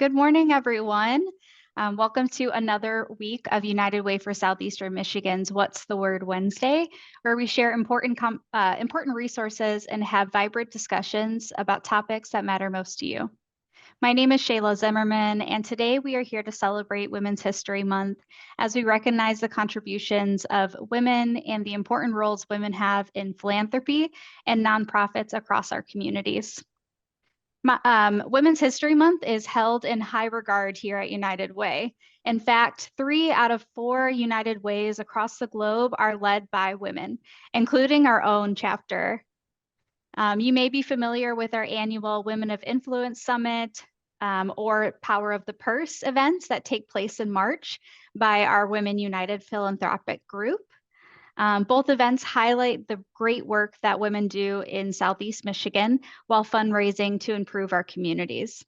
Good morning, everyone. Welcome to another week of United Way for Southeastern Michigan's What's the Word Wednesday, where we share important resources and have vibrant discussions about topics that matter most to you. My name is Shayla Zimmerman, and today we are here to celebrate Women's History Month as we recognize the contributions of women and the important roles women have in philanthropy and nonprofits across our communities. Women's History Month is held in high regard here at United Way. In fact, 3 out of 4 United Ways across the globe are led by women, including our own chapter. You may be familiar with our annual Women of Influence Summit or Power of the Purse events that take place in March by our Women United philanthropic group. Both events highlight the great work that women do in Southeast Michigan while fundraising to improve our communities.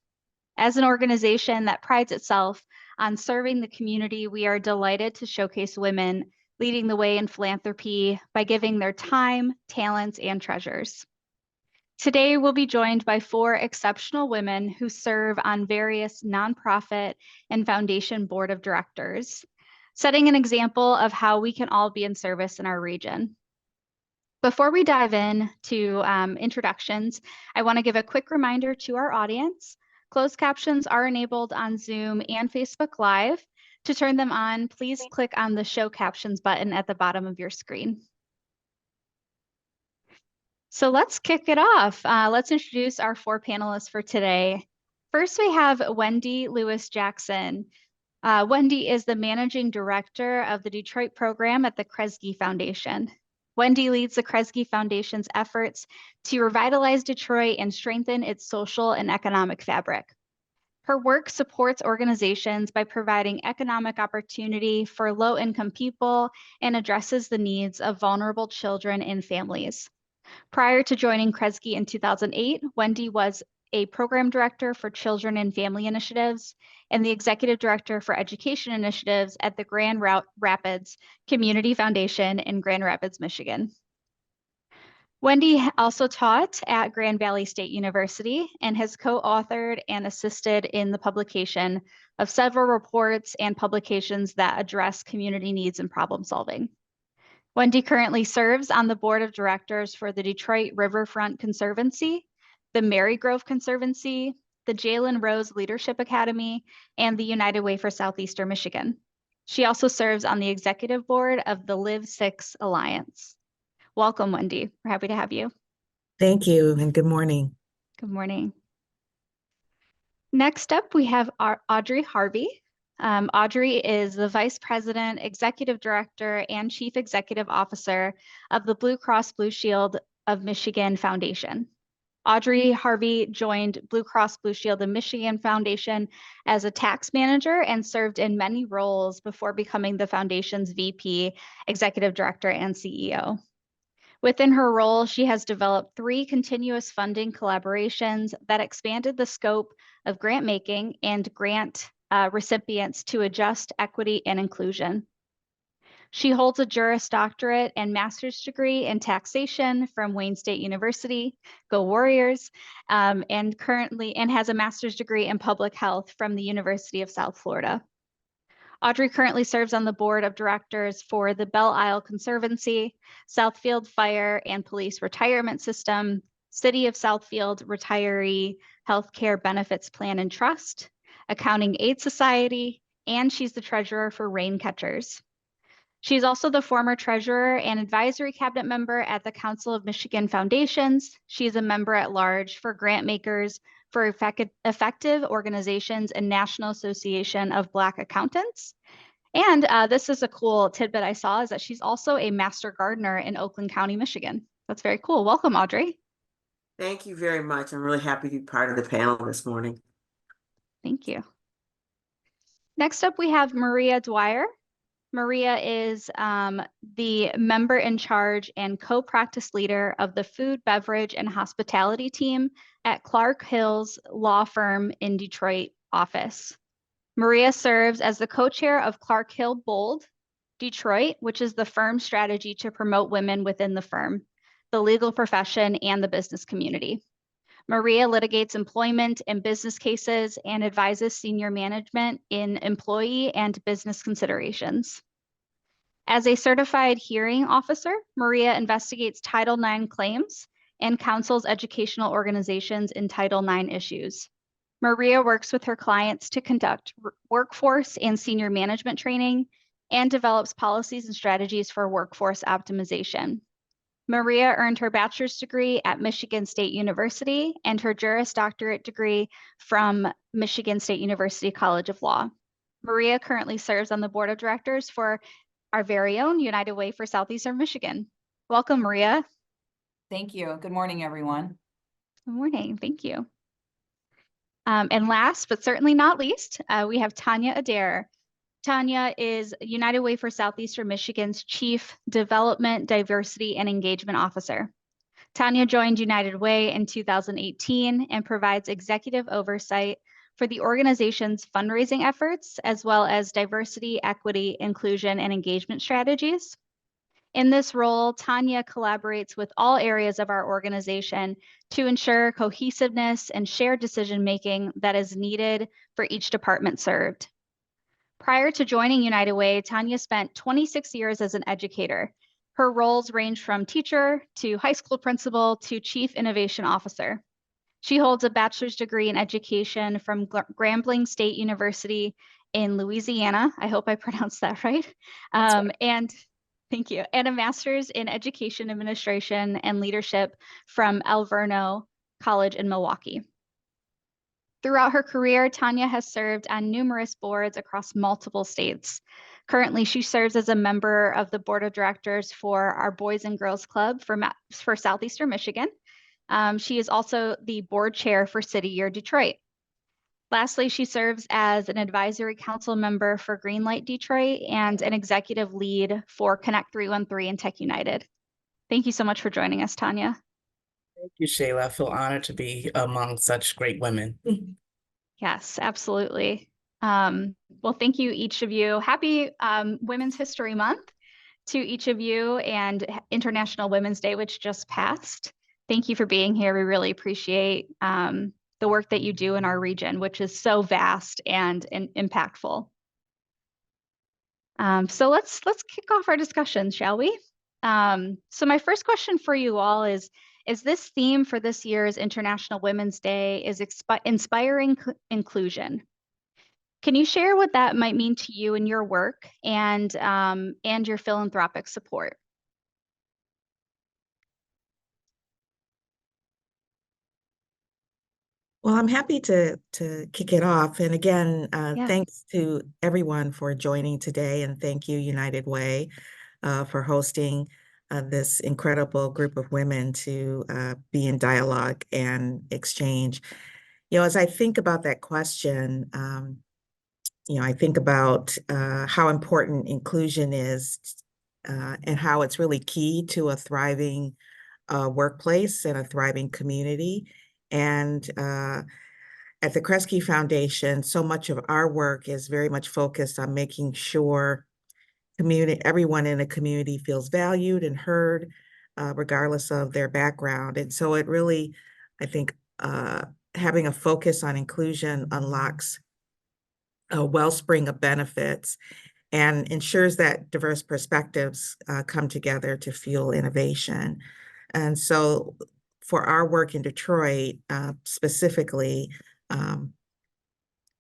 As an organization that prides itself on serving the community, we are delighted to showcase women leading the way in philanthropy by giving their time, talents, and treasures. Today, we'll be joined by 4 exceptional women who serve on various nonprofit and foundation board of directors, setting an example of how we can all be in service in our region. Before we dive in to introductions, I want to give a quick reminder to our audience. Closed captions are enabled on Zoom and Facebook Live. To turn them on, please click on the Show Captions button at the bottom of your screen. So let's kick it off. Let's introduce our 4 panelists for today. First, we have Wendy Lewis-Jackson. Wendy is the Managing Director of the Detroit program at the Kresge Foundation. Wendy leads the Kresge Foundation's efforts to revitalize Detroit and strengthen its social and economic fabric. Her work supports organizations by providing economic opportunity for low-income people and addresses the needs of vulnerable children and families. Prior to joining Kresge in 2008, Wendy was a program director for children and family initiatives and the executive director for education initiatives at the Grand Rapids Community Foundation in Grand Rapids, Michigan. Wendy also taught at Grand Valley State University and has co-authored and assisted in the publication of several reports and publications that address community needs and problem solving. Wendy currently serves on the board of directors for the Detroit Riverfront Conservancy, the Marygrove Conservancy, the Jalen Rose Leadership Academy, and the United Way for Southeastern Michigan. She also serves on the executive board of the Live 6 Alliance. Welcome, Wendy. We're happy to have you. Thank you, and good morning. Good morning. Next up, we have Audrey Harvey. Audrey is the Vice President, Executive Director, and Chief Executive Officer of the Blue Cross Blue Shield of Michigan Foundation. Audrey Harvey joined Blue Cross Blue Shield of Michigan Foundation as a tax manager and served in many roles before becoming the foundation's VP, Executive Director, and CEO. Within her role, she has developed 3 continuous funding collaborations that expanded the scope of grant making and grant recipients to adjust equity and inclusion. She holds a Juris Doctorate and Master's degree in taxation from Wayne State University, go Warriors, and has a Master's degree in public health from the University of South Florida. Audrey currently serves on the board of directors for the Belle Isle Conservancy, Southfield Fire and Police Retirement System, City of Southfield Retiree Healthcare Benefits Plan and Trust, Accounting Aid Society, and she's the treasurer for Rain Catchers. She's also the former treasurer and advisory cabinet member at the Council of Michigan Foundations. She's a member at large for Grant Makers for Effective Organizations and National Association of Black Accountants. And this is a cool tidbit I saw, is that she's also a master gardener in Oakland County, Michigan. That's very cool. Welcome, Audrey. Thank you very much. I'm really happy to be part of the panel this morning. Thank you. Next up, we have Maria Dwyer. Maria is the member in charge and co-practice leader of the food, beverage, and hospitality team at Clark Hill's law firm in Detroit office. Maria serves as the co-chair of Clark Hill Bold Detroit, which is the firm's strategy to promote women within the firm, the legal profession, and the business community. Maria litigates employment and business cases and advises senior management in employee and business considerations. As a certified hearing officer, Maria investigates Title IX claims and counsels educational organizations in Title IX issues. Maria works with her clients to conduct workforce and senior management training and develops policies and strategies for workforce optimization. Maria earned her bachelor's degree at Michigan State University and her Juris Doctorate degree from Michigan State University College of Law. Maria currently serves on the board of directors for our very own United Way for Southeastern Michigan. Welcome, Maria. Thank you. Good morning, everyone. Good morning. Thank you. And last, but certainly not least, we have Tonya Adair. Tonya is United Way for Southeastern Michigan's Chief Development, Diversity, and Engagement Officer. Tonya joined United Way in 2018 and provides executive oversight for the organization's fundraising efforts, as well as diversity, equity, inclusion, and engagement strategies. In this role, Tonya collaborates with all areas of our organization to ensure cohesiveness and shared decision-making that is needed for each department served. Prior to joining United Way, Tonya spent 26 years as an educator. Her roles range from teacher to high school principal to chief innovation officer. She holds a bachelor's degree in education from Grambling State University in Louisiana. I hope I pronounced that right. And thank you. And a master's in education administration and leadership from Alverno College in Milwaukee. Throughout her career, Tonya has served on numerous boards across multiple states. Currently, she serves as a member of the board of directors for our Boys and Girls Club for Southeastern Michigan. She is also the board chair for City Year Detroit. Lastly, she serves as an advisory council member for Greenlight Detroit and an executive lead for Connect 313 and Tech United. Thank you so much for joining us, Tonya. Thank you, Shayla. I feel honored to be among such great women. Yes, absolutely. Well, thank you, each of you. Happy Women's History Month to each of you and International Women's Day, which just passed. Thank you for being here. We really appreciate the work that you do in our region, which is so vast and impactful. So let's kick off our discussion, shall we? So my first question for you all is this theme for this year's International Women's Day is inspiring inclusion. Can you share what that might mean to you in your work and your philanthropic support? Well, I'm happy to kick it off. And again, thanks to everyone for joining today. And thank you, United Way, for hosting this incredible group of women to be in dialogue and exchange. You know, as I think about that question, you know, I think about how important inclusion is and how it's really key to a thriving workplace and a thriving community. And at the Kresge Foundation, so much of our work is very much focused on making sure everyone in a community feels valued and heard, regardless of their background. And so it really, I think, having a focus on inclusion unlocks a wellspring of benefits and ensures that diverse perspectives come together to fuel innovation. And so for our work in Detroit, specifically,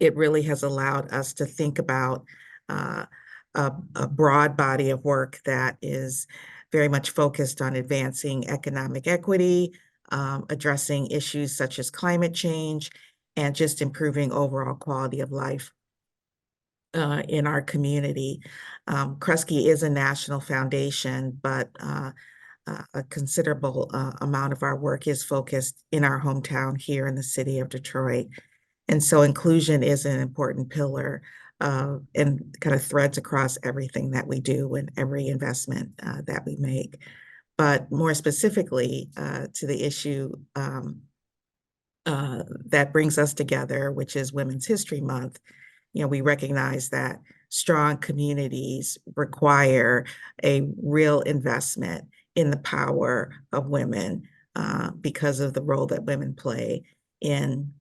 it really has allowed us to think about a broad body of work that is very much focused on advancing economic equity, addressing issues such as climate change, and just improving overall quality of life in our community. Kresge is a national foundation, but a considerable amount of our work is focused in our hometown here in the city of Detroit. And so inclusion is an important pillar and kind of threads across everything that we do and every investment that we make. But more specifically to the issue that brings us together, which is Women's History Month, you know, we recognize that strong communities require a real investment in the power of women because of the role that women play in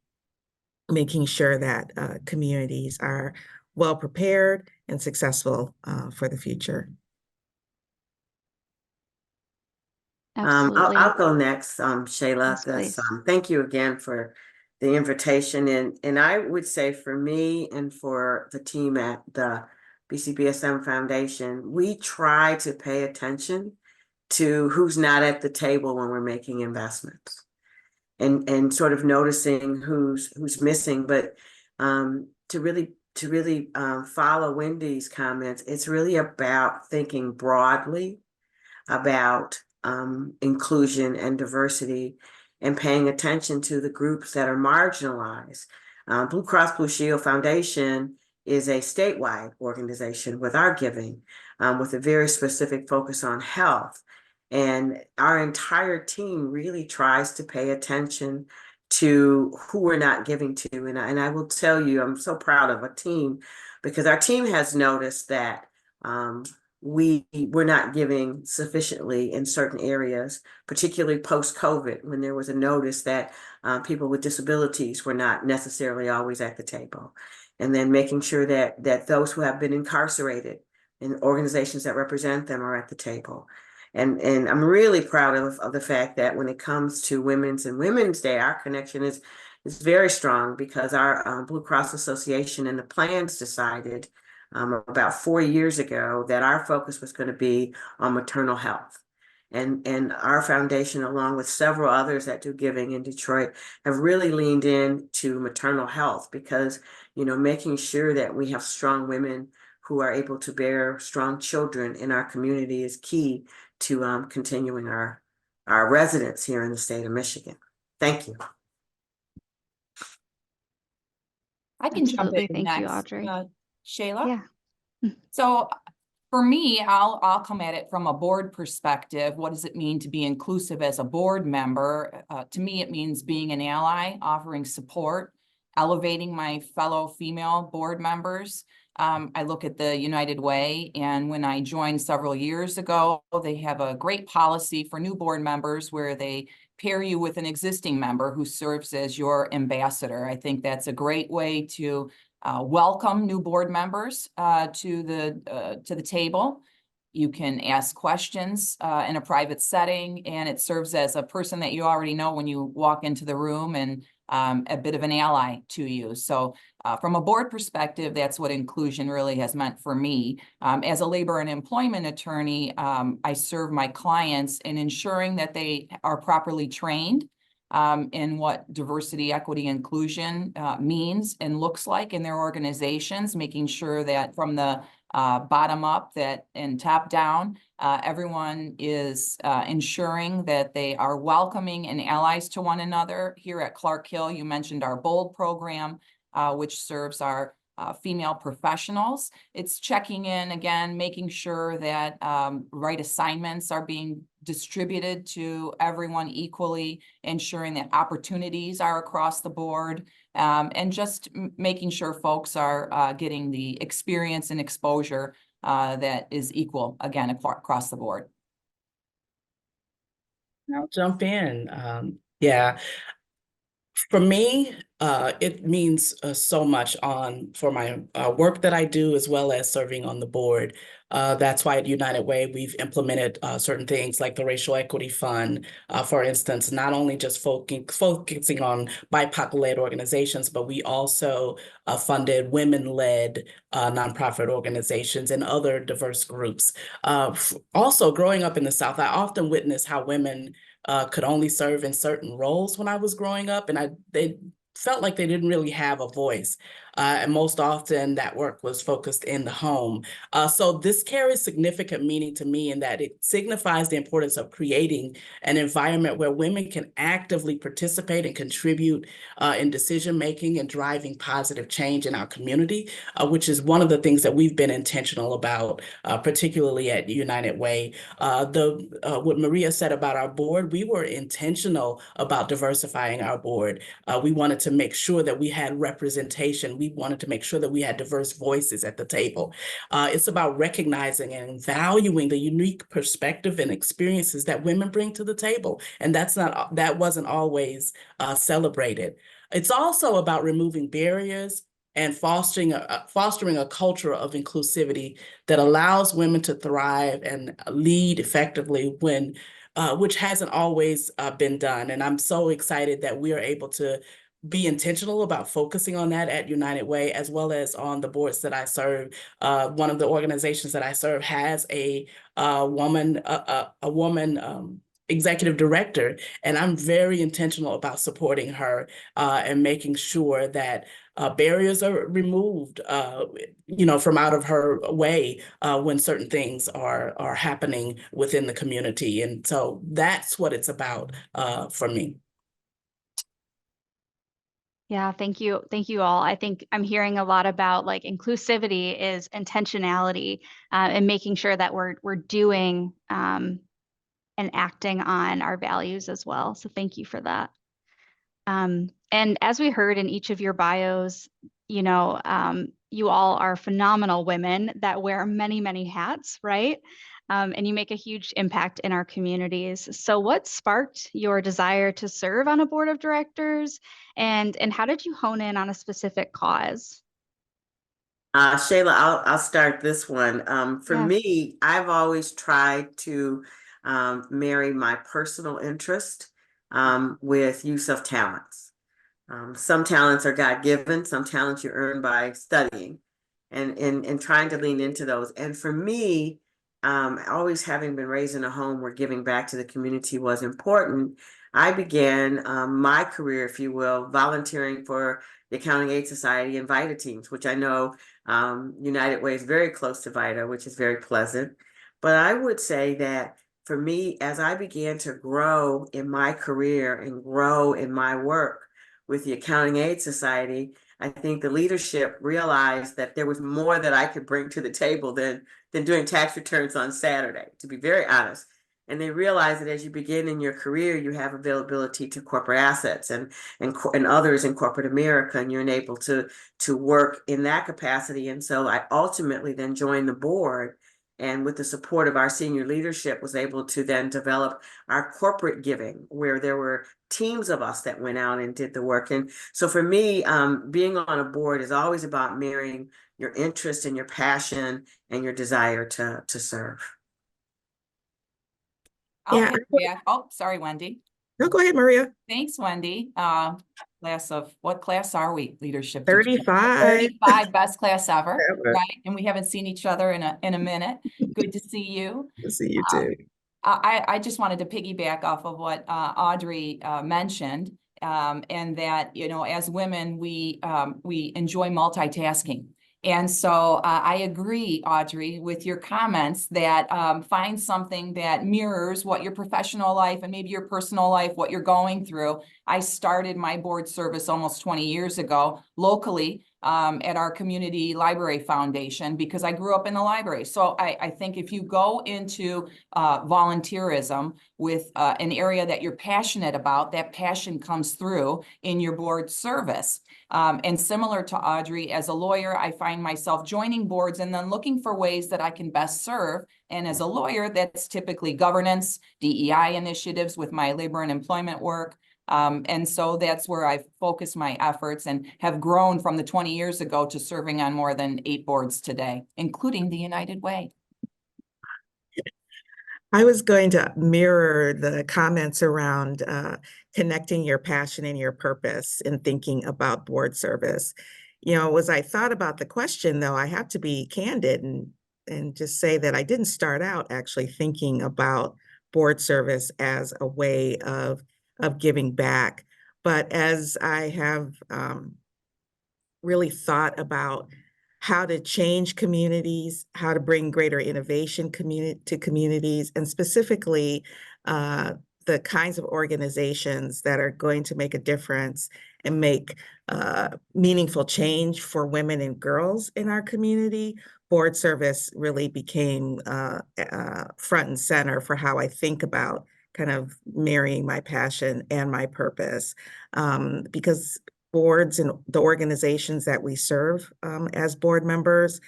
making sure that communities are well prepared and successful for the future. Absolutely. I'll go next, Shayla. Yes, Thank you again for the invitation. And I would say for me and for the team at the BCBSM Foundation, we try to pay attention to who's not at the table when we're making investments, and sort of noticing who's missing. But to really follow Wendy's comments, it's really about thinking broadly about inclusion and diversity, and paying attention to the groups that are marginalized. Blue Cross Blue Shield Foundation is a statewide organization with our giving, with a very specific focus on health. And our entire team really tries to pay attention to who we're not giving to. And I will tell you, I'm so proud of a team, because our team has noticed that we were not giving sufficiently in certain areas, particularly post-COVID, when there was a notice that people with disabilities were not necessarily always at the table. And then making sure that those who have been incarcerated and organizations that represent them are at the table. And I'm really proud of the fact that when it comes to Women's Day, our connection is very strong, because our Blue Cross Association and the plans decided about 4 years ago that our focus was going to be on maternal health. And our foundation, along with several others that do giving in Detroit, have really leaned into maternal health, because, making sure that we have strong women who are able to bear strong children in our community is key to continuing our residence here in the state of Michigan. Thank you. I can jump in Thank next, you, Audrey. Shayla. Yeah. So for me, I'll come at it from a board perspective. What does it mean to be inclusive as a board member? To me, it means being an ally, offering support, elevating my fellow female board members. I look at the United Way, and when I joined several years ago, they have a great policy for new board members where they pair you with an existing member who serves as your ambassador. I think that's a great way to welcome new board members to the table. You can ask questions in a private setting, and it serves as a person that you already know when you walk into the room, and a bit of an ally to you. So from a board perspective, that's what inclusion really has meant for me. As a labor and employment attorney, I serve my clients in ensuring that they are properly trained in what diversity, equity, inclusion means and looks like in their organizations, making sure that from the bottom up and top down, everyone is ensuring that they are welcoming and allies to one another. Here at Clark Hill, you mentioned our BOLD program, which serves our female professionals. It's checking in again, making sure that right assignments are being distributed to everyone equally, ensuring that opportunities are across the board, and just making sure folks are getting the experience and exposure that is equal, again, across the board. I'll jump in. Yeah. For me, it means so much for my work that I do, as well as serving on the board. That's why at United Way, we've implemented certain things like the Racial Equity Fund, for instance, not only just focusing on BIPOC-led organizations, but we also funded women-led nonprofit organizations and other diverse groups. Also, growing up in the South, I often witnessed how women could only serve in certain roles when I was growing up, and they felt like they didn't really have a voice. And most often that work was focused in the home. So this carries significant meaning to me in that it signifies the importance of creating an environment where women can actively participate and contribute in decision-making and driving positive change in our community, which is one of the things that we've been intentional about, particularly at United Way. What Maria said about our board, we were intentional about diversifying our board. We wanted to make sure that we had representation. we wanted to make sure that we had diverse voices at the table. It's about recognizing and valuing the unique perspective and experiences that women bring to the table. And that wasn't always celebrated. It's also about removing barriers and fostering a culture of inclusivity that allows women to thrive and lead effectively which hasn't always been done. And I'm so excited that we are able to be intentional about focusing on that at United Way, as well as on the boards that I serve. One of the organizations that I serve has a woman executive director, and I'm very intentional about supporting her and making sure that barriers are removed, from out of her way when certain things are happening within the community. And so that's what it's about for me. Yeah, thank you. Thank you all. I think I'm hearing a lot about like inclusivity is intentionality and making sure that we're doing and acting on our values as well. So thank you for that. And as we heard in each of your bios, you all are phenomenal women that wear many, many hats, right? And you make a huge impact in our communities. So what sparked your desire to serve on a board of directors, and how did you hone in on a specific cause? Shayla, I'll start this one. For me, I've always tried to marry my personal interest with use of talents. Some talents are God-given, some talents you earn by studying, and trying to lean into those. And for me, always having been raised in a home where giving back to the community was important, I began my career, if you will, volunteering for the Accounting Aid Society and VITA teams, which I know United Way is very close to VITA, which is very pleasant. But I would say that for me, as I began to grow in my career and grow in my work with the Accounting Aid Society, I think the leadership realized that there was more that I could bring to the table than doing tax returns on Saturday, to be very honest. And they realized that as you begin in your career, you have availability to corporate assets and others in corporate America, and you're able to work in that capacity. And so I ultimately then joined the board, and with the support of our senior leadership, was able to then develop our corporate giving, where there were teams of us that went out and did the work. And so for me, being on a board is always about marrying your interest and your passion and your desire to serve. Oh, sorry, Wendy. No, go ahead, Maria. Thanks, Wendy. What class are we? Leadership. 35. 35, best class ever, right? And we haven't seen each other in a minute. Good to see you. Good to see you too. I just wanted to piggyback off of what Audrey mentioned, and that, as women, we enjoy multitasking. And so I agree, Audrey, with your comments that find something that mirrors what your professional life and maybe your personal life, what you're going through. I started my board service almost 20 years ago locally at our community library foundation because I grew up in the library. So I think if you go into volunteerism with an area that you're passionate about, that passion comes through in your board service. And similar to Audrey, as a lawyer, I find myself joining boards and then looking for ways that I can best serve. And as a lawyer, that's typically governance, DEI initiatives with my labor and employment work. And so that's where I've focused my efforts and have grown from the 20 years ago to serving on more than 8 boards today, including the United Way. I was going to mirror the comments around connecting your passion and your purpose in thinking about board service. As I thought about the question, though, I have to be candid and just say that I didn't start out actually thinking about board service as a way of giving back. But as I have really thought about how to change communities, how to bring greater innovation to communities, and specifically the kinds of organizations that are going to make a difference and make meaningful change for women and girls in our community, board service really became front and center for how I think about kind of marrying my passion and my purpose. Because boards and the organizations that we serve as board members.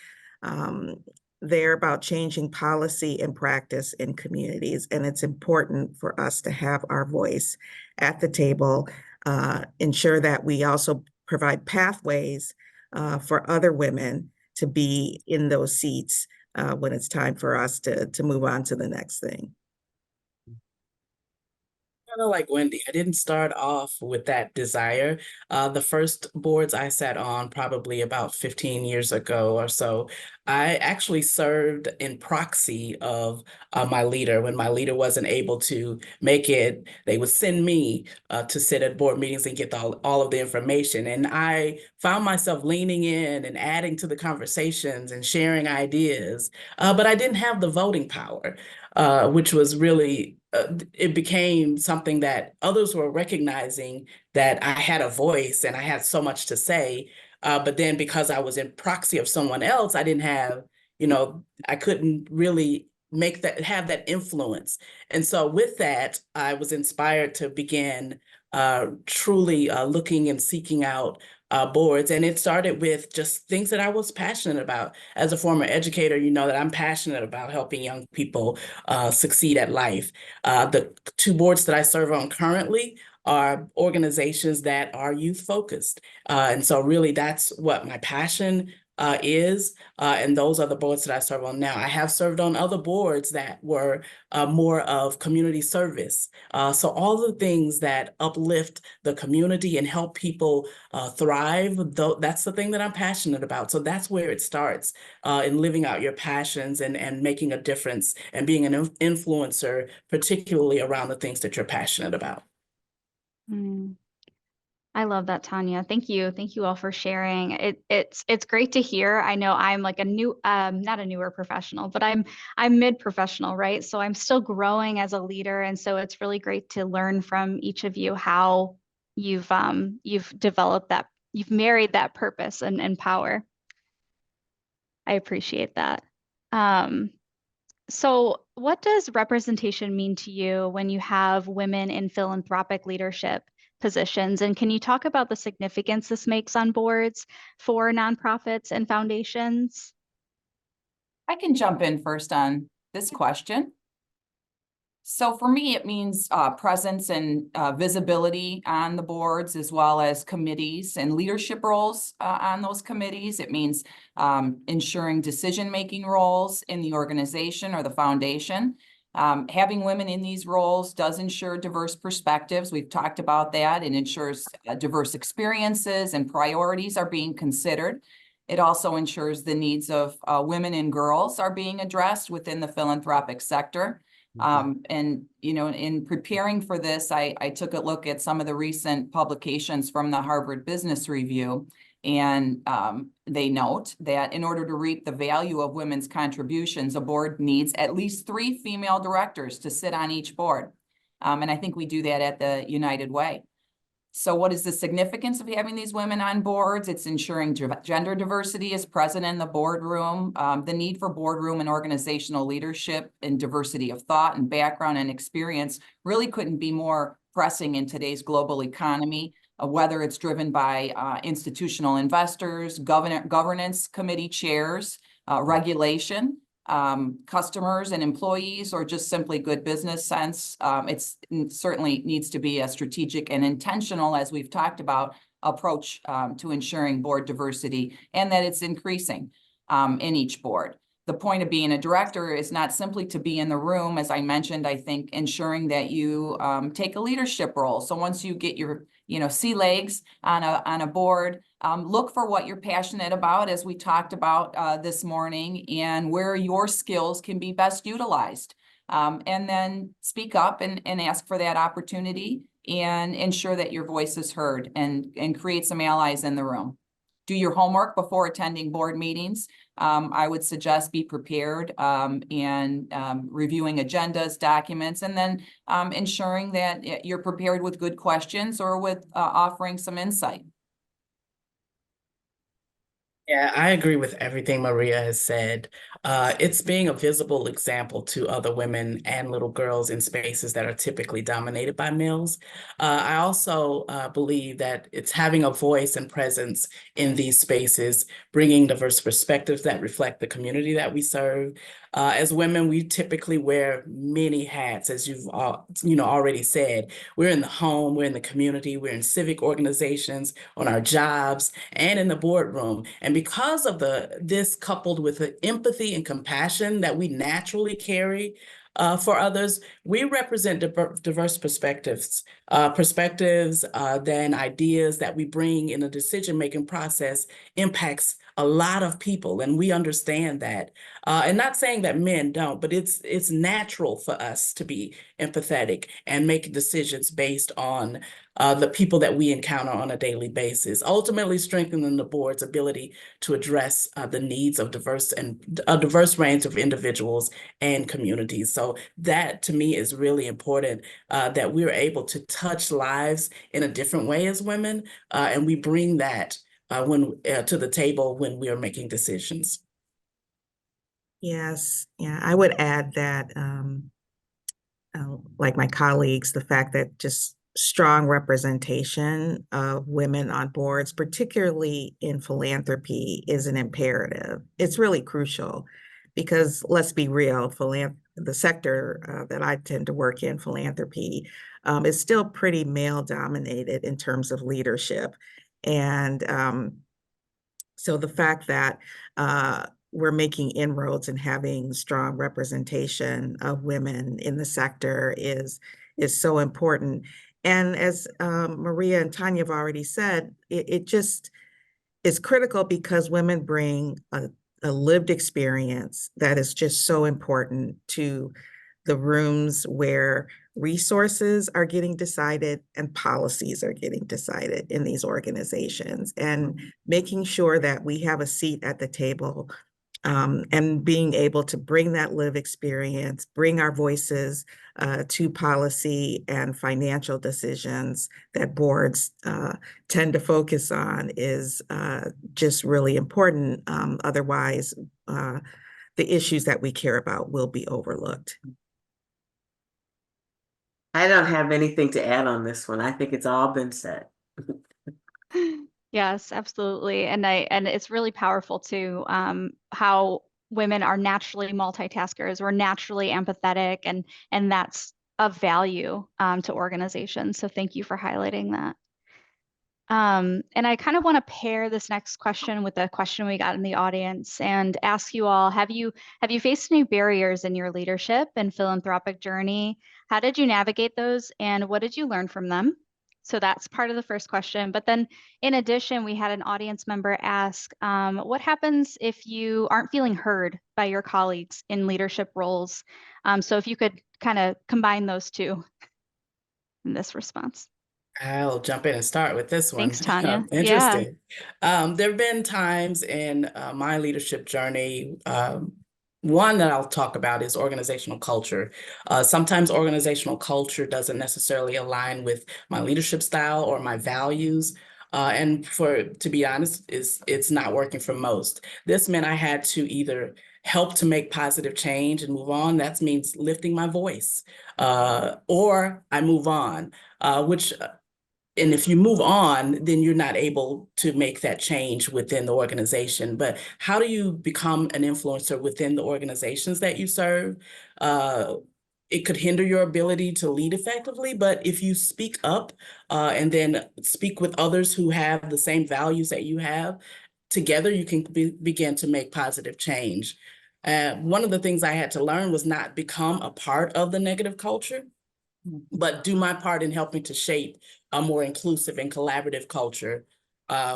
They're about changing policy and practice in communities, and it's important for us to have our voice at the table, ensure that we also provide pathways for other women to be in those seats when it's time for us to move on to the next thing. Kind of like Wendy, I didn't start off with that desire. The first boards I sat on probably about 15 years ago or so, I actually served in proxy of my leader. When my leader wasn't able to make it, they would send me to sit at board meetings and get all of the information. And I found myself leaning in and adding to the conversations and sharing ideas, but I didn't have the voting power. Which was really, it became something that others were recognizing that I had a voice and I had so much to say. But then because I was in proxy of someone else, I didn't have, I couldn't really have that influence. And so with that, I was inspired to begin truly looking and seeking out boards. And it started with just things that I was passionate about. As a former educator, you know that I'm passionate about helping young people succeed at life. The two boards that I serve on currently are organizations that are youth focused. And so really that's what my passion is. And those are the boards that I serve on now. I have served on other boards that were more of community service. So all the things that uplift the community and help people thrive, that's the thing that I'm passionate about. So that's where it starts in living out your passions and making a difference and being an influencer, particularly around the things that you're passionate about. I love that, Tonya. Thank you. Thank you all for sharing. It's great to hear. I know I'm like a new, not a newer professional, but I'm mid-professional, right? So I'm still growing as a leader. And so it's really great to learn from each of you how you've developed that, you've married that purpose and power. I appreciate that. So what does representation mean to you when you have women in philanthropic leadership positions? And can you talk about the significance this makes on boards for nonprofits and foundations? I can jump in first on this question. So for me, it means presence and visibility on the boards, as well as committees and leadership roles on those committees. It means ensuring decision-making roles in the organization or the foundation. Having women in these roles does ensure diverse perspectives. We've talked about that. It ensures diverse experiences and priorities are being considered. It also ensures the needs of women and girls are being addressed within the philanthropic sector. And, in preparing for this, I took a look at some of the recent publications from the Harvard Business Review, and they note that in order to reap the value of women's contributions, a board needs at least 3 female directors to sit on each board. And I think we do that at the United Way. So what is the significance of having these women on boards? It's ensuring gender diversity is present in the boardroom. The need for boardroom and organizational leadership and diversity of thought and background and experience really couldn't be more pressing in today's global economy, whether it's driven by institutional investors, governance committee chairs, regulation, customers and employees, or just simply good business sense. It certainly needs to be a strategic and intentional, as we've talked about, approach to ensuring board diversity, and that it's increasing in each board. The point of being a director is not simply to be in the room. As I mentioned, I think ensuring that you take a leadership role. So once you get your sea legs on a board, look for what you're passionate about, as we talked about this morning, and where your skills can be best utilized. And then speak up and ask for that opportunity, and ensure that your voice is heard, and create some allies in the room. Do your homework before attending board meetings. I would suggest be prepared and reviewing agendas, documents, and then ensuring that you're prepared with good questions or with offering some insight. Yeah, I agree with everything Maria has said. It's being a visible example to other women and little girls in spaces that are typically dominated by males. I also believe that it's having a voice and presence in these spaces, bringing diverse perspectives that reflect the community that we serve. As women, we typically wear many hats, as you've already said. We're in the home, we're in the community, we're in civic organizations, on our jobs, and in the boardroom. And because of this coupled with the empathy and compassion that we naturally carry for others, we represent diverse perspectives, then ideas that we bring in a decision-making process impacts a lot of people, and we understand that. And not saying that men don't, but it's natural for us to be empathetic and make decisions based on the people that we encounter on a daily basis, ultimately strengthening the board's ability to address the needs of a diverse range of individuals and communities. So that to me is really important, that we're able to touch lives in a different way as women, and we bring that to the table when we are making decisions. Yes, yeah, I would add that, like my colleagues, the fact that just strong representation of women on boards, particularly in philanthropy, is an imperative. It's really crucial because let's be real, the sector that I tend to work in, philanthropy, is still pretty male dominated in terms of leadership. And so the fact that we're making inroads and having strong representation of women in the sector is so important. And as Maria and Tonya have already said, it just is critical because women bring a lived experience that is just so important to the rooms where resources are getting decided and policies are getting decided in these organizations, and making sure that we have a seat at the table, and being able to bring that lived experience, bring our voices to policy and financial decisions that boards tend to focus on is just really important. Otherwise, the issues that we care about will be overlooked. I don't have anything to add on this one. I think it's all been said. Yes, absolutely. And it's really powerful too, how women are naturally multitaskers. We're naturally empathetic, and that's of value to organizations. So thank you for highlighting that. And I kind of want to pair this next question with a question we got in the audience and ask you all, have you faced any barriers in your leadership and philanthropic journey? How did you navigate those, and what did you learn from them? So that's part of the first question. But then in addition, we had an audience member ask, what happens if you aren't feeling heard by your colleagues in leadership roles? So if you could kind of combine those two in this response. I'll jump in and start with this one. Thanks, Tonya. Interesting. There have been times in my leadership journey, one that I'll talk about is organizational culture. Sometimes organizational culture doesn't necessarily align with my leadership style or my values. And to be honest, it's not working for most. This meant I had to either help to make positive change and move on. That means lifting my voice, or I move on, and if you move on, then you're not able to make that change within the organization. But how do you become an influencer within the organizations that you serve? It could hinder your ability to lead effectively, but if you speak up and then speak with others who have the same values that you have, together you can begin to make positive change. One of the things I had to learn was not become a part of the negative culture, but do my part in helping to shape a more inclusive and collaborative culture,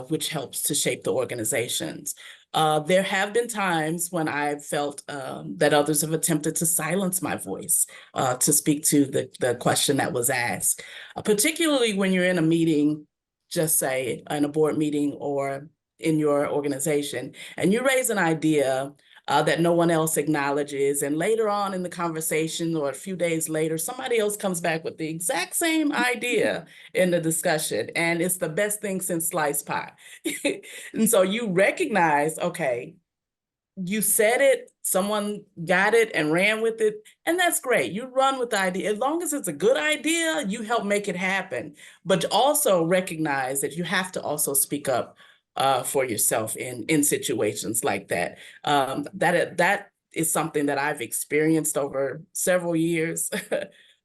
which helps to shape the organizations. There have been times when I've felt that others have attempted to silence my voice, to speak to the question that was asked, particularly when you're in a meeting, just say in a board meeting or in your organization, and you raise an idea that no one else acknowledges. And later on in the conversation or a few days later, somebody else comes back with the exact same idea in the discussion. And it's the best thing since sliced pie. And so you recognize, okay, you said it, someone got it and ran with it, and that's great. You run with the idea. As long as it's a good idea, you help make it happen. But also recognize that you have to also speak up for yourself in situations like that. That is something that I've experienced over several years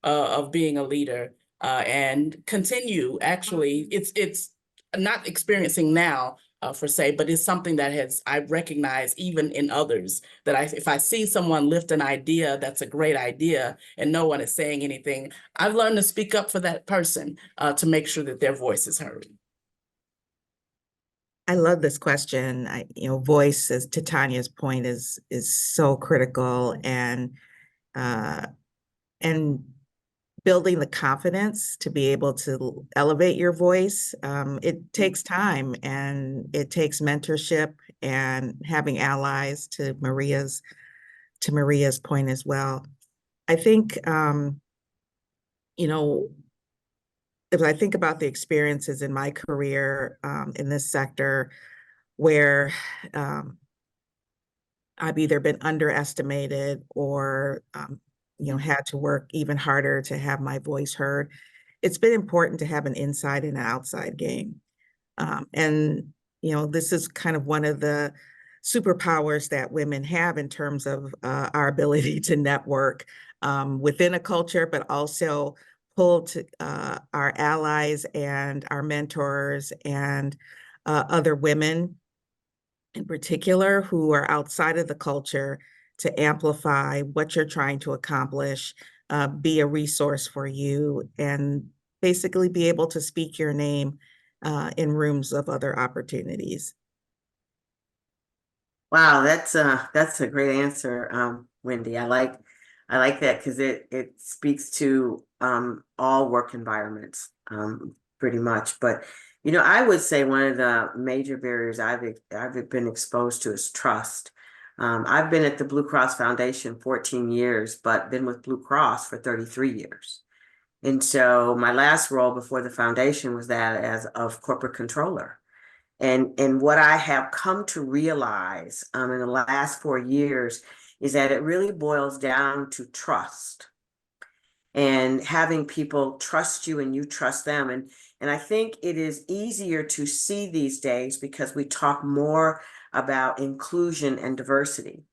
of being a leader, and continue. Actually, it's not experiencing now, per se, but it's something that I recognize even in others, that if I see someone lift an idea that's a great idea and no one is saying anything, I've learned to speak up for that person to make sure that their voice is heard. I love this question. Voice, as to Tonya's point, is so critical, and building the confidence to be able to elevate your voice. It takes time, and it takes mentorship and having allies, to Maria's point as well. I think, if I think about the experiences in my career in this sector where I've either been underestimated or had to work even harder to have my voice heard, it's been important to have an inside and an outside game. And this is kind of one of the superpowers that women have in terms of our ability to network within a culture, but also pull to our allies and our mentors and other women in particular who are outside of the culture to amplify what you're trying to accomplish, be a resource for you, and basically be able to speak your name in rooms of other opportunities. Wow, that's a great answer, Wendy. I like that because it speaks to all work environments pretty much. But I would say one of the major barriers I've been exposed to is trust. I've been at the Blue Cross Foundation 14 years, but been with Blue Cross for 33 years. And so my last role before the foundation was that as of corporate controller. And what I have come to realize in the last 4 years is that it really boils down to trust and having people trust you and you trust them. And I think it is easier to see these days because we talk more about inclusion and diversity.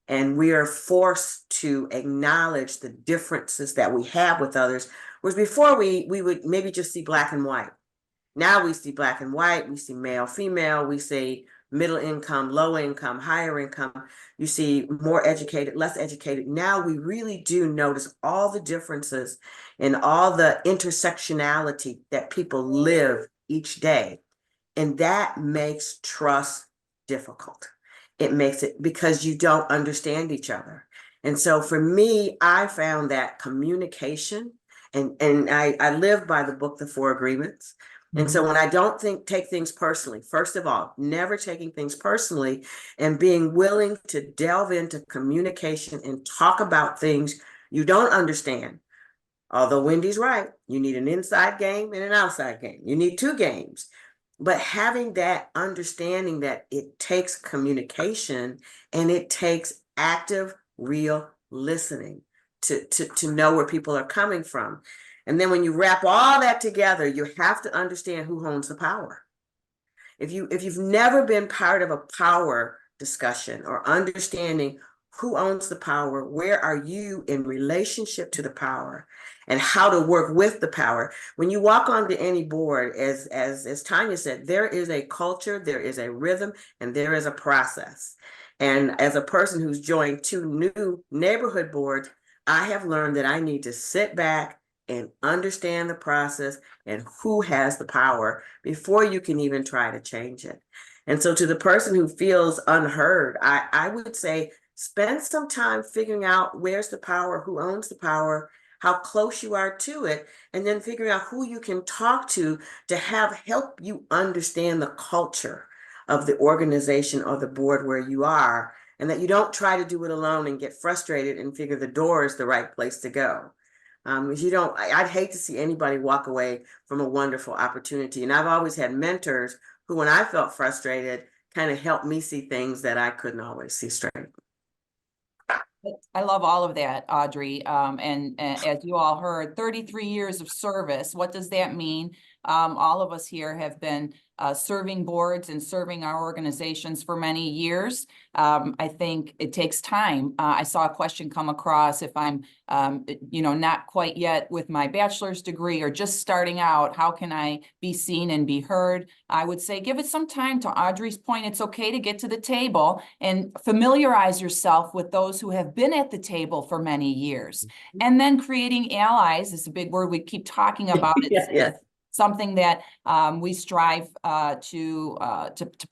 And we are forced to acknowledge the differences that we have with others, whereas before we would maybe just see black and white. Now we see black and white, we see male, female, we see middle income, low income, higher income. You see more educated, less educated. Now we really do notice all the differences and all the intersectionality that people live each day. And that makes trust difficult. It makes it because you don't understand each other. And so for me, I found that communication, and I live by the book, The 4 Agreements. And so when I don't take things personally, first of all, never taking things personally and being willing to delve into communication and talk about things you don't understand. Although Wendy's right, you need an inside game and an outside game. You need 2 games. But having that understanding that it takes communication and it takes active, real listening to know where people are coming from. And then when you wrap all that together, you have to understand who owns the power. If you've never been part of a power discussion or understanding who owns the power, where are you in relationship to the power, and how to work with the power. When you walk onto any board, as Tonya said, there is a culture, there is a rhythm, and there is a process. And as a person who's joined 2 new neighborhood boards, I have learned that I need to sit back and understand the process and who has the power before you can even try to change it. And so to the person who feels unheard, I would say, spend some time figuring out where's the power, who owns the power, how close you are to it, and then figuring out who you can talk to help you understand the culture of the organization or the board where you are. and that you don't try to do it alone and get frustrated and figure the door is the right place to go. Because I'd hate to see anybody walk away from a wonderful opportunity. And I've always had mentors who, when I felt frustrated, kind of helped me see things that I couldn't always see straight. I love all of that, Audrey. And as you all heard, 33 years of service. What does that mean? All of us here have been serving boards and serving our organizations for many years. I think it takes time. I saw a question come across, if I'm, not quite yet with my bachelor's degree or just starting out, how can I be seen and be heard? I would say give it some time. To Audrey's point, it's okay to get to the table and familiarize yourself with those who have been at the table for many years. And then creating allies is a big word we keep talking about. It's something that we strive to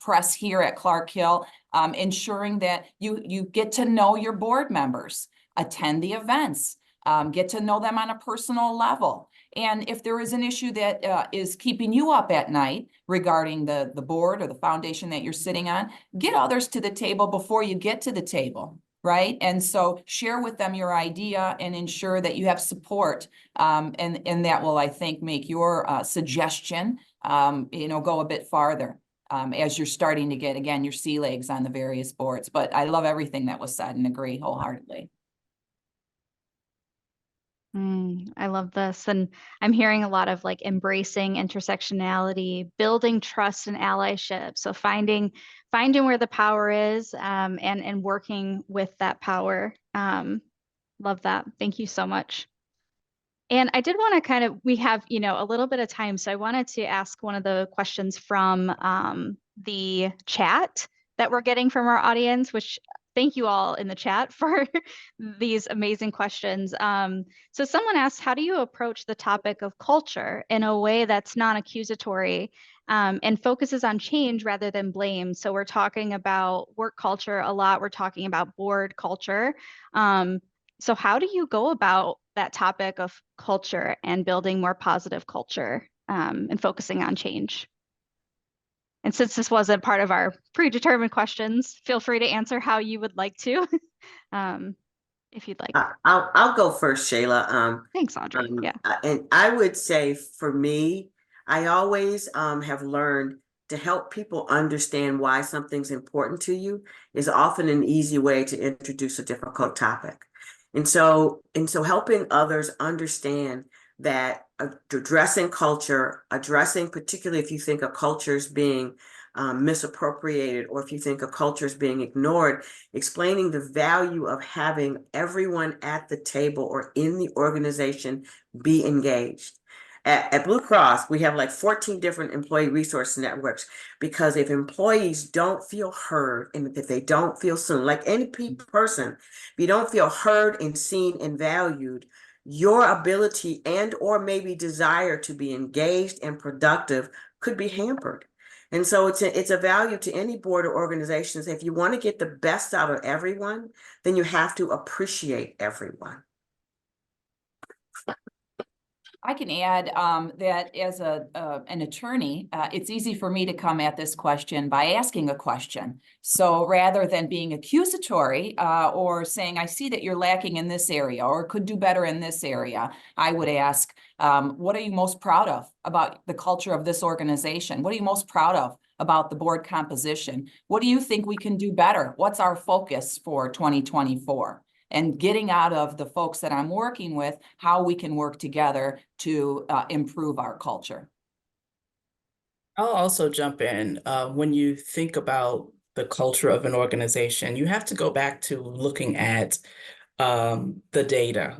press here at Clark Hill, ensuring that you get to know your board members, attend the events, get to know them on a personal level. And if there is an issue that is keeping you up at night regarding the board or the foundation that you're sitting on, get others to the table before you get to the table. Right. And so share with them your idea and ensure that you have support. And that will, I think, make your suggestion, go a bit farther as you're starting to get, again, your sea legs on the various boards. But I love everything that was said and agree wholeheartedly. I love this. And I'm hearing a lot of like embracing intersectionality, building trust and allyship. So finding where the power is and working with that power. Love that. Thank you so much. And I did want to we have, a little bit of time. So I wanted to ask one of the questions from the chat that we're getting from our audience, which thank you all in the chat for these amazing questions. So someone asked, how do you approach the topic of culture in a way that's non-accusatory and focuses on change rather than blame? So we're talking about work culture a lot. We're talking about board culture. So how do you go about that topic of culture and building more positive culture and focusing on change? And since this wasn't part of our predetermined questions, feel free to answer how you would like to, if you'd like. I'll go first, Shayla. Thanks, Audrey. Yeah. And I would say for me, I always have learned to help people understand why something's important to you is often an easy way to introduce a difficult topic. And so helping others understand that addressing culture, particularly if you think a culture is being misappropriated, or if you think a culture is being ignored, explaining the value of having everyone at the table or in the organization be engaged. At Blue Cross, we have like 14 different employee resource networks, because if employees don't feel heard and if they don't feel seen, like any person, if you don't feel heard and seen and valued, your ability and or maybe desire to be engaged and productive could be hampered. And so it's a value to any board or organizations. If you want to get the best out of everyone, then you have to appreciate everyone. I can add that as an attorney, it's easy for me to come at this question by asking a question. So rather than being accusatory or saying, I see that you're lacking in this area or could do better in this area, I would ask, what are you most proud of about the culture of this organization? What are you most proud of about the board composition? What do you think we can do better? What's our focus for 2024? And getting out of the folks that I'm working with, how we can work together to improve our culture. I'll also jump in. When you think about the culture of an organization, you have to go back to looking at the data.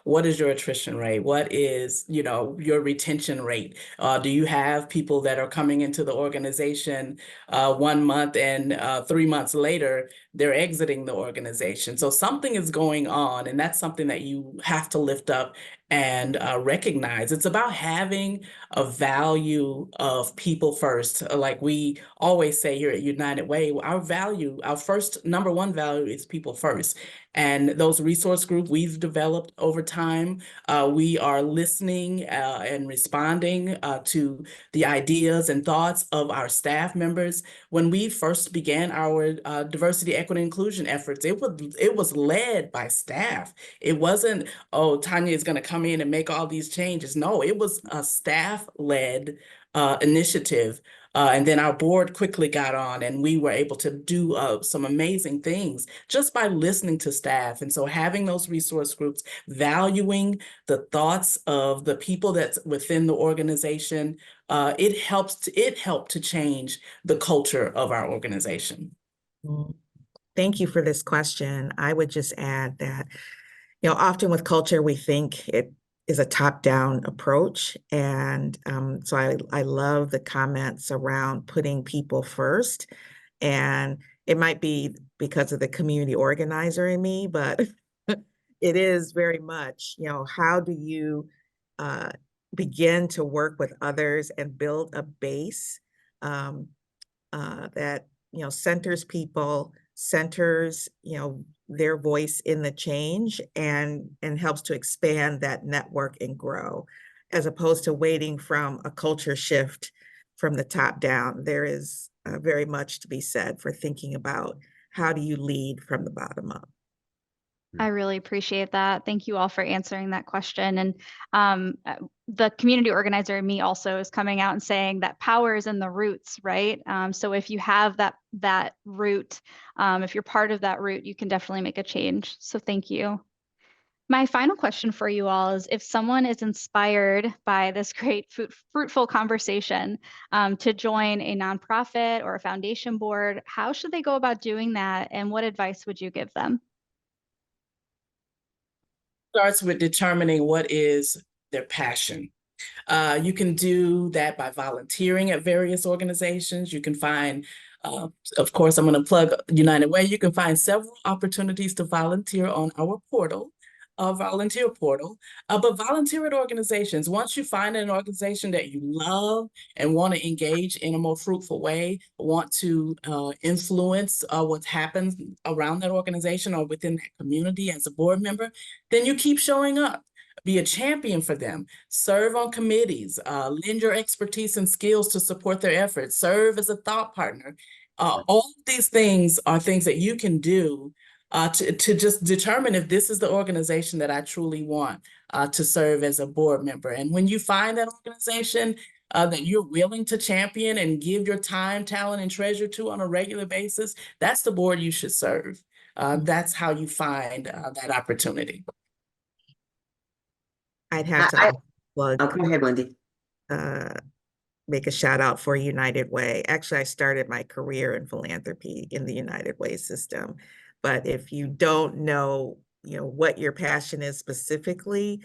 What is your attrition rate? What is, your retention rate? Do you have people that are coming into the organization 1 month and 3 months later, they're exiting the organization? So something is going on, and that's something that you have to lift up and recognize. It's about having a value of people first. Like we always say here at United Way, our first number one value is people first. And those resource groups we've developed over time, we are listening and responding to the ideas and thoughts of our staff members. When we first began our diversity, equity, inclusion efforts, it was led by staff. It wasn't, oh, Tonya is going to come in and make all these changes. No, it was a staff-led initiative. And then our board quickly got on, and we were able to do some amazing things just by listening to staff. And so having those resource groups, valuing the thoughts of the people that's within the organization, it helped to change the culture of our organization. Thank you for this question. I would just add that, often with culture, we think it is a top-down approach. And so I love the comments around putting people first. And it might be because of the community organizer in me, but it is very much, how do you begin to work with others and build a base that, centers people, centers, their voice in the change, and helps to expand that network and grow, as opposed to waiting from a culture shift from the top down. There is very much to be said for thinking about how do you lead from the bottom up. I really appreciate that. Thank you all for answering that question. And the community organizer in me also is coming out and saying that power is in the roots, right? So if you have that root, if you're part of that root, you can definitely make a change. So thank you. My final question for you all is, if someone is inspired by this great fruitful conversation to join a nonprofit or a foundation board, how should they go about doing that? And what advice would you give them? Starts with determining what is their passion. You can do that by volunteering at various organizations. You can find, of course, I'm going to plug United Way. You can find several opportunities to volunteer on our portal, volunteer portal, but volunteer at organizations. Once you find an organization that you love and want to engage in a more fruitful way, want to influence what happens around that organization or within that community as a board member, then you keep showing up. Be a champion for them, serve on committees, lend your expertise and skills to support their efforts, serve as a thought partner. All of these things are things that you can do to just determine if this is the organization that I truly want to serve as a board member. And when you find that organization that you're willing to champion and give your time, talent, and treasure to on a regular basis, that's the board you should serve. That's how you find that opportunity. I'd have to plug. Oh, go ahead, Wendy. Make a shout out for United Way. Actually, I started my career in philanthropy in the United Way system. But if you don't know, what your passion is specifically,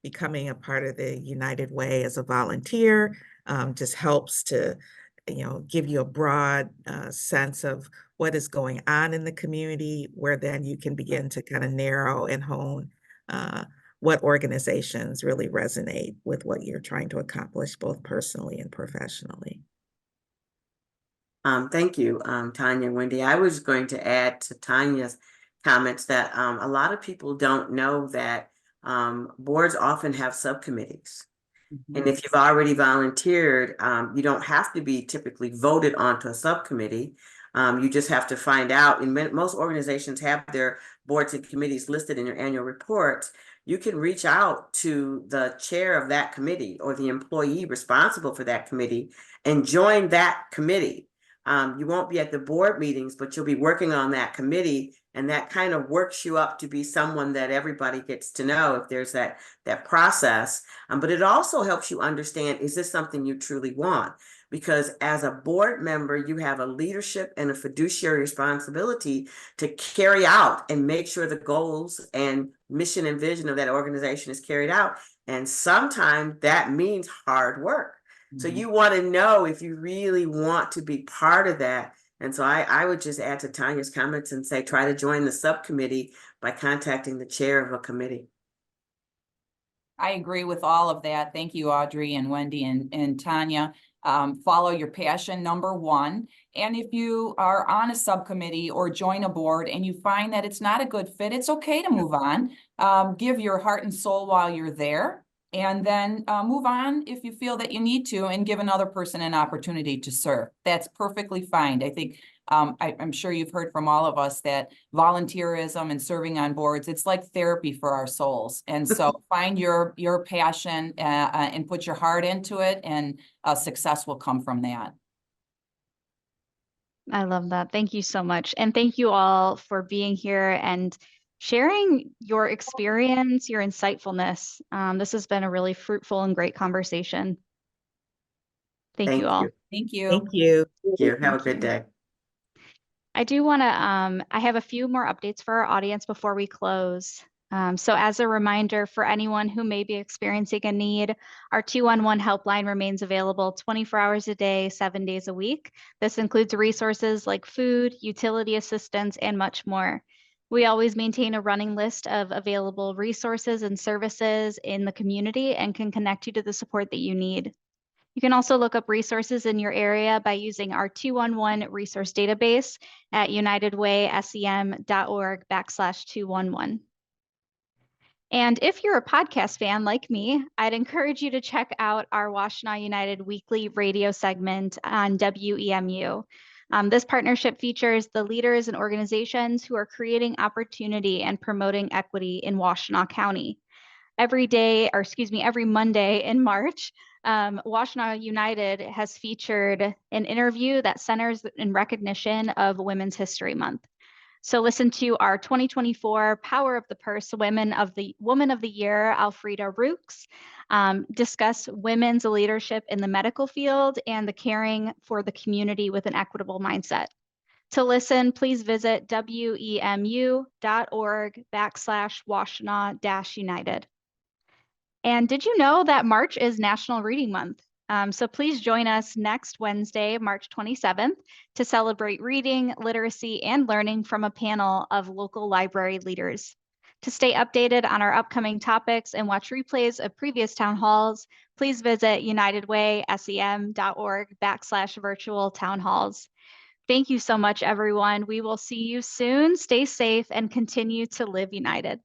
becoming a part of the United Way as a volunteer just helps to, give you a broad sense of what is going on in the community, where then you can begin to kind of narrow and hone what organizations really resonate with what you're trying to accomplish, both personally and professionally. Thank you, Tonya and Wendy. I was going to add to Tonya's comments that a lot of people don't know that boards often have subcommittees. Mm-hmm. And if you've already volunteered, you don't have to be typically voted onto a subcommittee. You just have to find out, and most organizations have their boards and committees listed in your annual reports. You can reach out to the chair of that committee or the employee responsible for that committee and join that committee. You won't be at the board meetings, but you'll be working on that committee, and that kind of works you up to be someone that everybody gets to know if there's that process. But it also helps you understand, is this something you truly want? Because as a board member, you have a leadership and a fiduciary responsibility to carry out and make sure the goals and mission and vision of that organization is carried out. And sometimes that means hard work. Mm-hmm. So you want to know if you really want to be part of that. And so I would just add to Tonya's comments and say, try to join the subcommittee by contacting the chair of a committee. I agree with all of that. Thank you, Audrey and Wendy and Tonya. Follow your passion, number one. And if you are on a subcommittee or join a board and you find that it's not a good fit, it's okay to move on. Give your heart and soul while you're there, and then move on if you feel that you need to, and give another person an opportunity to serve. That's perfectly fine. I think I'm sure you've heard from all of us that volunteerism and serving on boards, it's like therapy for our souls. And so find your passion and put your heart into it, and success will come from that. I love that. Thank you so much. And thank you all for being here and sharing your experience, your insightfulness. This has been a really fruitful and great conversation. Thank you all. Thank you. Thank you. Thank you. Have a good day. I do want to, I have a few more updates for our audience before we close. So as a reminder for anyone who may be experiencing a need, our 211 helpline remains available 24 hours a day, 7 days a week. This includes resources like food, utility assistance, and much more. We always maintain a running list of available resources and services in the community and can connect you to the support that you need. You can also look up resources in your area by using our 211 resource database at unitedwaysem.org/211. And if you're a podcast fan like me, I'd encourage you to check out our Washtenaw United weekly radio segment on WEMU. This partnership features the leaders and organizations who are creating opportunity and promoting equity in Washtenaw County. Every Monday in March, Washtenaw United has featured an interview that centers in recognition of Women's History Month. So listen to our 2024 Power of the Purse Woman of the Year, Alfreda Rooks, discuss women's leadership in the medical field and the caring for the community with an equitable mindset. To listen, please visit wemu.org/Washtenaw-United. And did you know that March is National Reading Month? So please join us next Wednesday, March 27th, to celebrate reading, literacy, and learning from a panel of local library leaders. To stay updated on our upcoming topics and watch replays of previous town halls, please visit unitedwaysem.org/virtual town halls. Thank you so much, everyone. We will see you soon. Stay safe and continue to live united.